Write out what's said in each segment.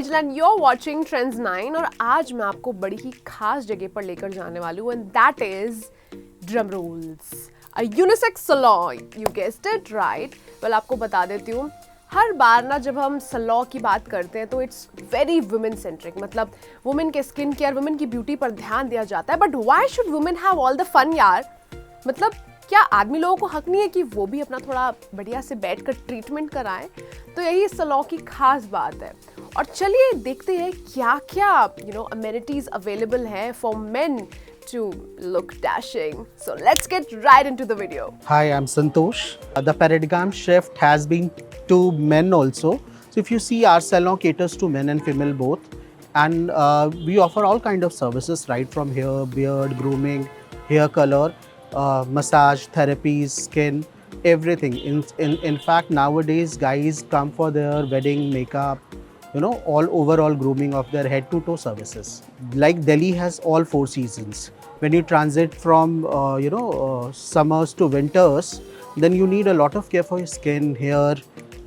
Angel and you're watching Trends 9 और आज मैं आपको बड़ी ही खास जगह पर लेकर जाने वाली हूँ and that is drum rolls, a unisex salon. You guessed it right. Well, आपको बता देती हूँ, हर बार ना जब हम सलॉ की बात करते हैं तो इट्स वेरी वुमेन सेंट्रिक, मतलब वुमेन के स्किन केयर, वुमेन की ब्यूटी पर ध्यान दिया जाता है. But why should women have all the fun यार? मतलब क्या आदमी लोगों को हक नहीं है कि वो भी अपना थोड़ा बढ़िया से बैठकर ट्रीटमेंट कराएं? तो यही सलॉ की खास बात है. और चलिए देखते हैं क्या क्या अमेनिटीज अवेलेबल है for main to look dashing. So let's get right into the video. Hi, I'm Santosh. The paradigm shift has been to men also. So if you see, our salon caters to men and female both, and we offer all kind of services, right from hair, beard, grooming, hair color, massage, therapies, skin, everything. In fact, nowadays guys come for their wedding makeup, all overall grooming of their head to toe services. Like Delhi has all 4 seasons. When you transit from summers to winters, then you need a lot of care for your skin, hair,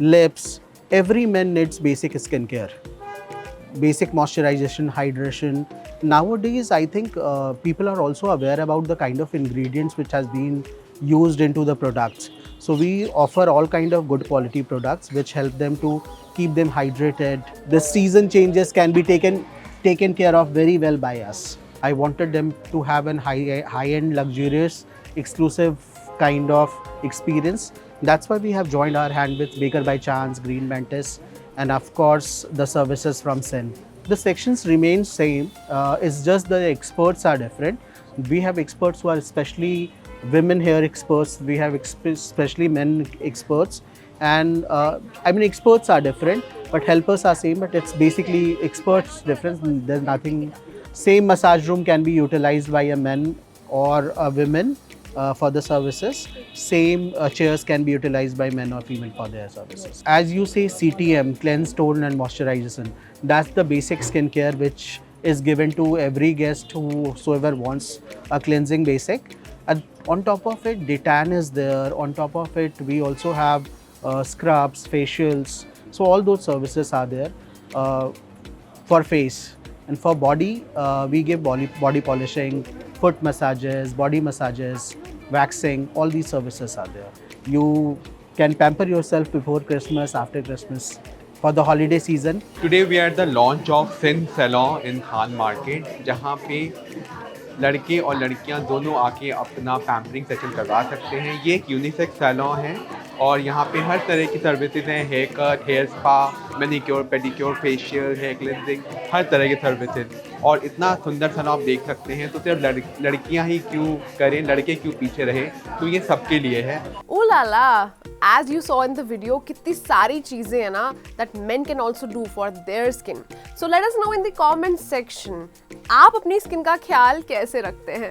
lips. Every man needs basic skin care, basic moisturization, hydration. Nowadays, I think people are also aware about the kind of ingredients which has been used into the products. So we offer all kind of good quality products which help them to keep them hydrated. The season changes can be taken care of very well by us. I wanted them to have an high-end, luxurious, exclusive kind of experience. That's why we have joined our hand with Baker by Chance, Green Mantis, and of course the services from Sen. The sections remain same. It's just the experts are different. We have experts who are especially women hair experts. We have especially men experts. And experts are different, but helpers are same. But it's basically experts different. There's nothing. Same massage room can be utilized by a man or a women for the services. Same chairs can be utilized by men or female for their services. As you say, CTM, cleanse, tone and moisturization. That's the basic skincare which is given to every guest whosoever wants a cleansing basic. And on top of it, detan is there. On top of it, we also have scrubs, facials. So all those services are there for face. And for body, we give body polishing, foot massages, body massages, waxing. All these services are there. You can pamper yourself before Christmas, after Christmas, for the holiday season. Today we are at the launch of Sin Salon in Khan Market, जहाँ पे लड़के और लड़कियाँ दोनों आके अपना pampering session करवा सकते हैं. ये एक यूनिसेक्स सैलॉन है और यहाँ पे हर तरह की सर्विसेज हैं. Hair cut, hair spa, manicure, pedicure, facial, hair cleansing, हर तरह के सर्विसेज. और इतना सुंदर सैलून आप देख सकते हैं. तो सिर्फ लड़कियाँ ही क्यों करें, लड़के क्यों पीछे रहे, तो ये सबके लिए है. ओ लाला, as you saw in the video, कितनी सारी चीजें हैं ना that men can also do for their skin. So let us know in the comment section, आप अपनी स्किन का ख्याल कैसे रखते हैं.